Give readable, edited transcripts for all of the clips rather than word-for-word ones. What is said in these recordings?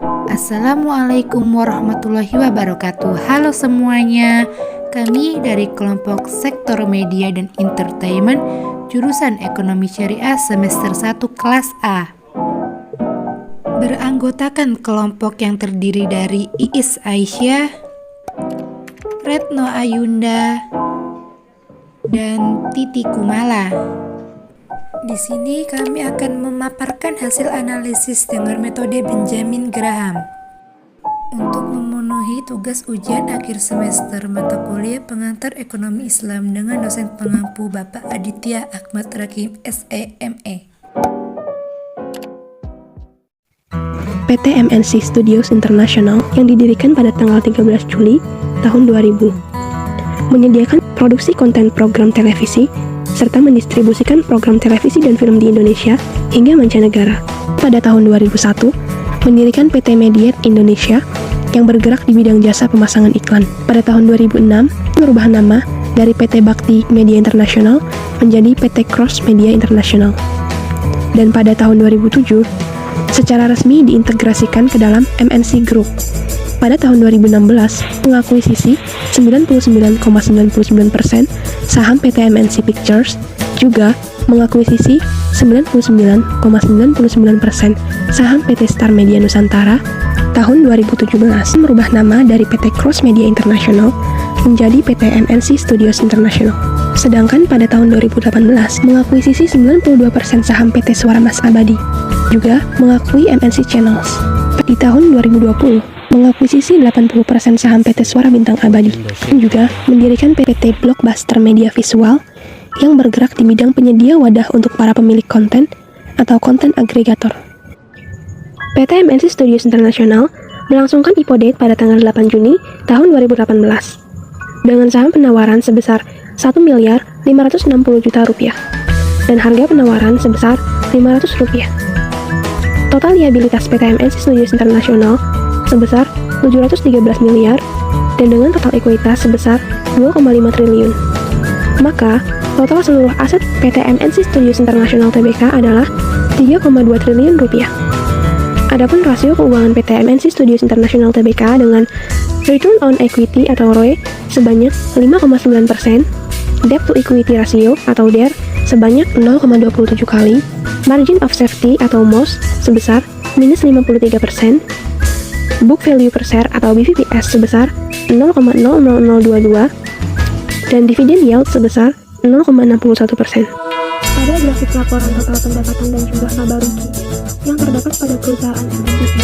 Assalamualaikum warahmatullahi wabarakatuh. Halo semuanya, kami dari kelompok Sektor Media dan Entertainment jurusan Ekonomi Syariah semester 1 kelas A. Beranggotakan kelompok yang terdiri dari Iis Aisyah, Retno Ayunda, dan Titi Kumala. Di sini kami akan memaparkan hasil analisis dengan metode Benjamin Graham untuk memenuhi tugas ujian akhir semester mata kuliah pengantar ekonomi Islam dengan dosen pengampu Bapak Aditya Ahmad Rakim SEME. PT MNC Studios International yang didirikan pada tanggal 13 Juli tahun 2000 menyediakan produksi konten program televisi serta mendistribusikan program televisi dan film di Indonesia hingga mancanegara. Pada tahun 2001, mendirikan PT Mediet Indonesia yang bergerak di bidang jasa pemasangan iklan. Pada tahun 2006, merubah nama dari PT Bakti Media International menjadi PT Cross Media International. Dan pada tahun 2007, secara resmi diintegrasikan ke dalam MNC Group. Pada tahun 2016, mengakuisisi 99,99% saham PT MNC Pictures, juga mengakuisisi 99,99% saham PT Star Media Nusantara. Tahun 2017, merubah nama dari PT Cross Media International menjadi PT MNC Studios International. Sedangkan pada tahun 2018, mengakuisisi 92% saham PT Suara Mas Abadi, juga mengakui MNC Channels. Di tahun 2020, mengakuisisi 80% saham PT Suara Bintang Abadi, dan juga mendirikan PT Blockbuster Media Visual yang bergerak di bidang penyedia wadah untuk para pemilik konten atau konten agregator. PT MNC Studios International melangsungkan IPO date pada tanggal 8 Juni tahun 2018 dengan saham penawaran sebesar 1.560 juta rupiah dan harga penawaran sebesar 500 rupiah. Total liabilitas PT MNC Studios International sebesar 713 miliar dan dengan total ekuitas sebesar 2,5 triliun. Maka, total seluruh aset PT MNC Studios International Tbk adalah 3,2 triliun rupiah. Adapun rasio keuangan PT MNC Studios International Tbk dengan Return on Equity atau ROE sebanyak 5,9%, Debt to Equity Ratio atau DER sebanyak 0,27 kali, Margin of Safety atau MOS sebesar minus 53%, Book Value per Share atau BVPS sebesar 0,00022, dan Dividend Yield sebesar 0,61%. Pada grafik laporan total pendapatan dan jumlah laba rugi yang terdapat pada perusahaan MNC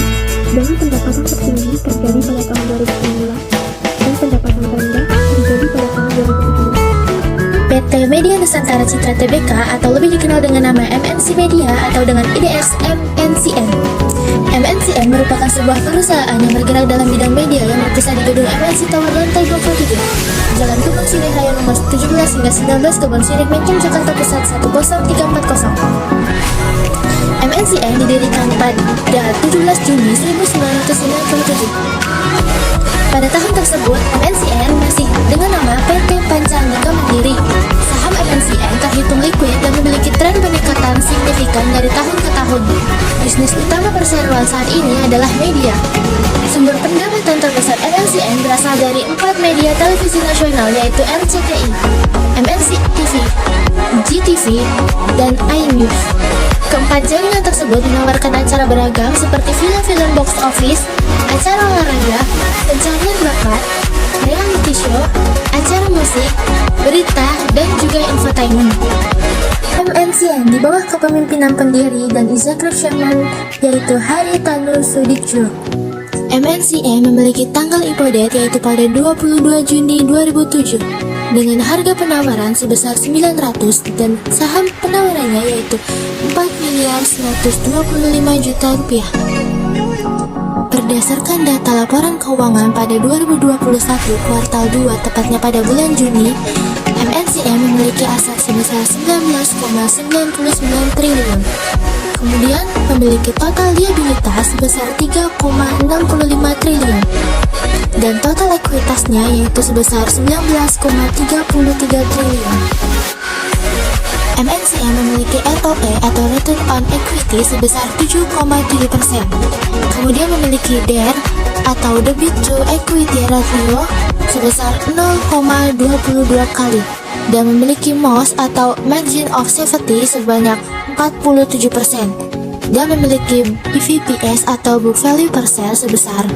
dengan pendapatan tertinggi terjadi pada tahun 2019 dan pendapatan terendah terjadi pada tahun 2017. PT Media Nusantara Citra Tbk atau lebih dikenal dengan nama MNC Media atau dengan IDS MNCN. MNCN merupakan sebuah perusahaan yang bergerak dalam bidang media yang berpusat di gedung MNC Tower lantai 27, Jalan Kebun Sirih Raya nomor 17 hingga 19 Kebun Sirih Menteng, Jakarta Pusat 10340. MNCN didirikan pada 17 Juni 1997. Pada tahun tersebut, MNCN masih dengan nama PT Pancandika Mandiri. Saham MNCN terhitung liquid dan memiliki tren peningkatan signifikan dari tahun ke tahun. Bisnis utama perseroan saat ini adalah media. Sumber pendapatan terbesar MNCN berasal dari 4 media televisi nasional yaitu RCTI, MNC TV, GTV, dan iNews. Keempat jaringan tersebut menawarkan acara beragam seperti film-film box office, acara olahraga, pencarian bakat, reality show, acara musik, berita, dan juga infotainment. MNCN di bawah kepemimpinan pendiri dan Executive Chairman yaitu Hari Tanu Suditjo. MNCN memiliki tanggal IPO date yaitu pada 22 Juni 2007 dengan harga penawaran sebesar 900 dan saham penawarannya yaitu 4.125 juta rupiah. Berdasarkan data laporan keuangan pada 2021 kuartal 2 tepatnya pada bulan Juni, MNCN memiliki aset sebesar 19,99 triliun. Kemudian memiliki total liabilitas sebesar 3,65 triliun dan total ekuitasnya yaitu sebesar 19,33 triliun. MNCM memiliki ROE atau Return on Equity sebesar 7,7%. Kemudian memiliki DER atau Debit to Equity Ratio sebesar 0,22 kali dan memiliki MOS atau Margin of Safety sebanyak 47% dan memiliki BVPS atau Book Value per Share sebesar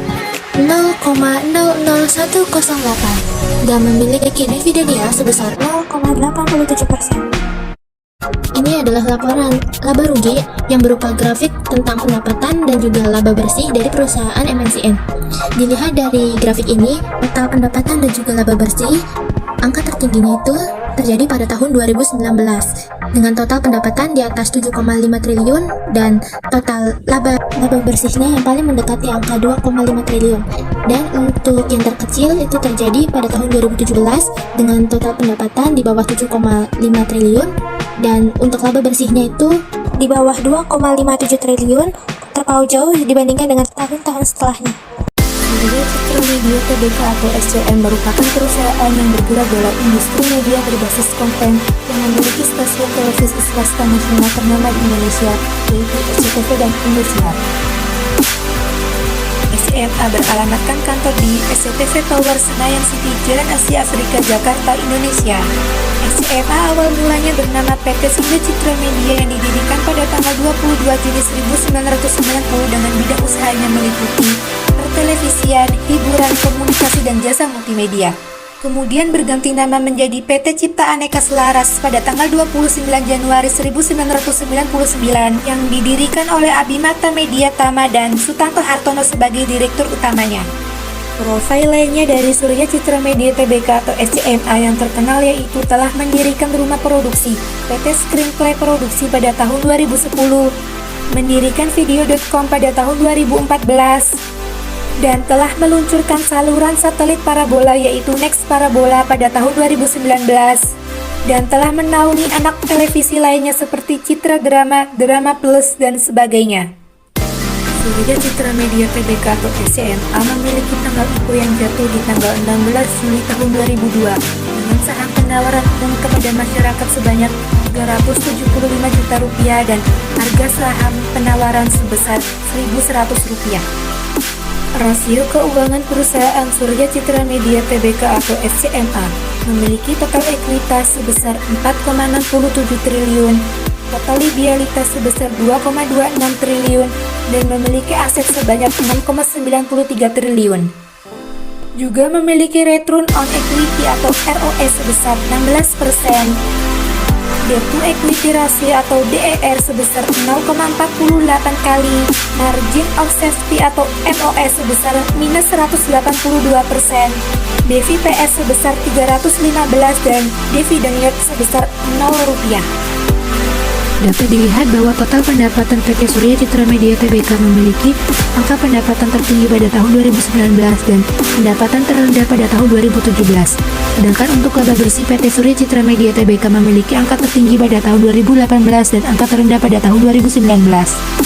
0,00108 dan memiliki dividen yield sebesar 0,87%. Ini adalah laporan laba rugi yang berupa grafik tentang pendapatan dan juga laba bersih dari perusahaan MNCM. Dilihat dari grafik ini, total pendapatan dan juga laba bersih, angka tertingginya itu terjadi pada tahun 2019 dengan total pendapatan di atas 7,5 triliun dan total laba bersihnya yang paling mendekati angka 2,5 triliun. Dan untuk yang terkecil itu terjadi pada tahun 2017 dengan total pendapatan di bawah 7,5 triliun dan untuk laba bersihnya itu di bawah 2,57 triliun, terpaut jauh dibandingkan dengan tahun-tahun setelahnya. Surya Citra Media Tbk atau SCM merupakan perusahaan yang bergerak dalam industri media berbasis konten yang memiliki stasiun televisi swasta nasional ternama di Indonesia, yaitu SCTV dan Indosiar. SCMA beralamatkan kantor di SCTV Tower Senayan City, Jalan Asia Afrika, Jakarta, Indonesia. SCMA awal mulanya bernama PT Surya Citra Media yang didirikan pada tanggal 22 Juni 1990 dengan bidang usahanya meliputi pertelevisian, hiburan, komunikasi, dan jasa multimedia. Kemudian berganti nama menjadi PT Cipta Aneka Selaras pada tanggal 29 Januari 1999 yang didirikan oleh Abimata Media Tama dan Sutanto Hartono sebagai direktur utamanya. Profil lainnya dari Surya Citra Media Tbk atau SCMA yang terkenal yaitu telah mendirikan rumah produksi PT Screenplay Produksi pada tahun 2010, mendirikan Video.com pada tahun 2014, dan telah meluncurkan saluran satelit parabola yaitu Next Parabola pada tahun 2019, dan telah menaungi anak televisi lainnya seperti Citra Drama, Drama Plus, dan sebagainya. Surya Citra Media Tbk atau SCMA memiliki tanggal IPO yang jatuh di tanggal 16 Juli tahun 2002 dengan saham penawaran umum kepada masyarakat sebanyak Rp375 juta dan harga saham penawaran sebesar Rp1.100. Rasio keuangan perusahaan Surya Citra Media Tbk atau SCMA memiliki total ekuitas sebesar 4,67 triliun, total liabilitas sebesar 2,26 triliun, dan memiliki aset sebanyak 6,93 triliun. Juga memiliki return on equity atau ROE sebesar 16%, debt to equity ratio atau DER sebesar 0,48 kali, margin of safety atau MOS sebesar minus 182%, BVPS sebesar 315 dan dividen yield sebesar Rp0. Dapat dilihat bahwa total pendapatan PT Surya Citra Media Tbk memiliki angka pendapatan tertinggi pada tahun 2019 dan pendapatan terendah pada tahun 2017. Sedangkan untuk laba bersih PT Surya Citra Media Tbk memiliki angka tertinggi pada tahun 2018 dan angka terendah pada tahun 2019.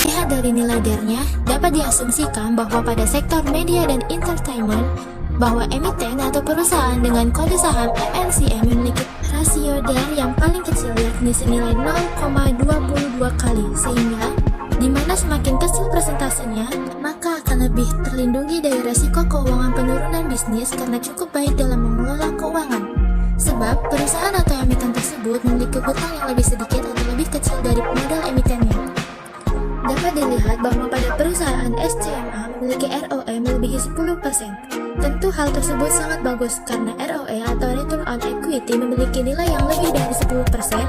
Lihat dari nilai DER-nya, dapat diasumsikan bahwa pada sektor media dan entertainment, bahwa emiten atau perusahaan dengan kode saham MNCM memiliki rasio DER yang paling kecil yakni senilai 0,22 kali, sehingga di mana semakin kecil persentasenya, maka akan lebih terlindungi dari resiko keuangan penurunan bisnis karena cukup baik dalam mengelola keuangan. Sebab perusahaan atau emiten tersebut memiliki hutang yang lebih sedikit atau lebih kecil dari modal emitennya. Dapat dilihat bahwa pada perusahaan SCMA memiliki ROE melebihi 10%. Tentu hal tersebut sangat bagus karena ROE atau Return on Equity memiliki nilai yang lebih dari 10%.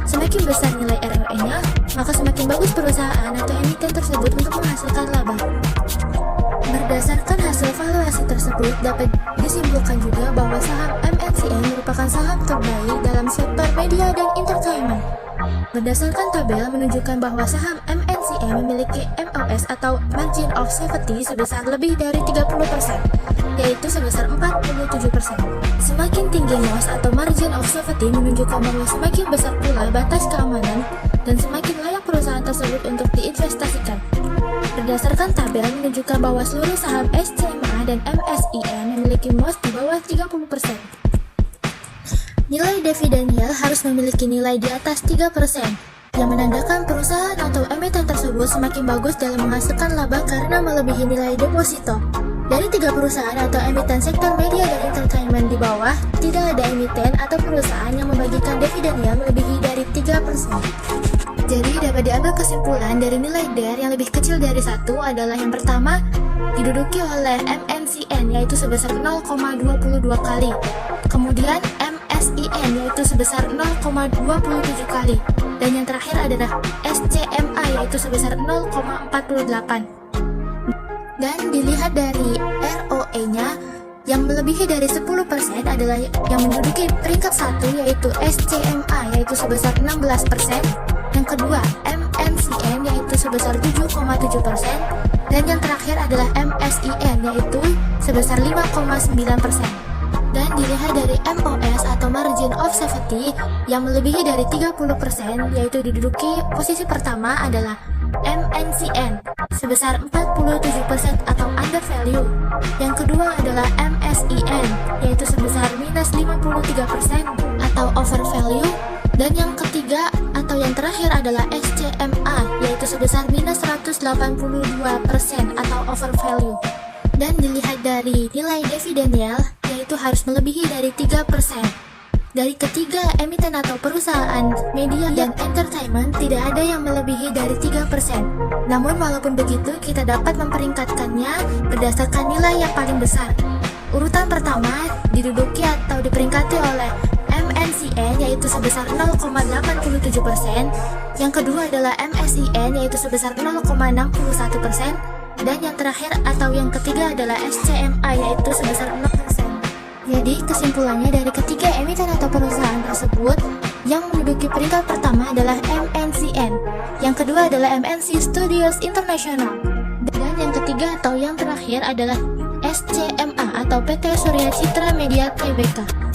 Semakin besar nilai ROE-nya, maka semakin bagus perusahaan atau emiten tersebut untuk menghasilkan laba. Berdasarkan hasil valuasi tersebut, dapat disimpulkan juga bahwa saham MNCM merupakan saham terbaik dalam sektor media dan entertainment. Berdasarkan tabel menunjukkan bahwa saham MNCM memiliki MOS atau Margin of Safety sebesar lebih dari 30%, yaitu sebesar 47%. Semakin tinggi MOS atau Margin of Safety menunjukkan bahwa semakin besar pula batas keamanan dan semakin layak perusahaan tersebut untuk diinvestasikan. Berdasarkan tabel menunjukkan bahwa seluruh saham SCMA dan MSIM memiliki MOS di bawah 30%. Nilai dividen yield harus memiliki nilai di atas 3%, yang menandakan perusahaan atau emiten tersebut semakin bagus dalam menghasilkan laba karena melebihi nilai deposito. Dari 3 perusahaan atau emiten sektor media dan entertainment di bawah, tidak ada emiten atau perusahaan yang membagikan dividennya melebihi dari 3%. Jadi dapat diambil kesimpulan dari nilai DER yang lebih kecil dari 1 adalah yang pertama, diduduki oleh MNCN yaitu sebesar 0,22 kali. Kemudian MSIN yaitu sebesar 0,27 kali. Dan yang terakhir adalah SCMA yaitu sebesar 0,48. Dan dilihat dari ROE-nya, yang melebihi dari 10% adalah yang menduduki peringkat 1 yaitu SCMA yaitu sebesar 16%, yang kedua MNCN yaitu sebesar 7,7%, dan yang terakhir adalah MSIN yaitu sebesar 5,9%. Dan dilihat dari MOS atau margin of safety yang melebihi dari 30% yaitu diduduki posisi pertama adalah MNCN sebesar 47% atau under value. Yang kedua adalah MSIN yaitu sebesar minus 53% atau over value. Dan yang ketiga atau yang terakhir adalah SCMA yaitu sebesar minus 182% atau over value. Dan dilihat dari nilai dividen yield yaitu harus melebihi dari 3%. Dari ketiga emiten atau perusahaan media dan entertainment tidak ada yang melebihi dari 3%. Namun walaupun begitu kita dapat memperingkatkannya berdasarkan nilai yang paling besar. Urutan pertama diduduki atau diperingkati oleh MNCN yaitu sebesar 0,87%. Yang kedua adalah MSIN yaitu sebesar 0,61%. Dan yang terakhir atau yang ketiga adalah SCMA yaitu sebesar 0%. Jadi kesimpulannya dari ketiga emiten atau perusahaan tersebut, yang menduduki peringkat pertama adalah MNCN, yang kedua adalah MNC Studios International, dan yang ketiga atau yang terakhir adalah SCMA atau PT Surya Citra Media Tbk.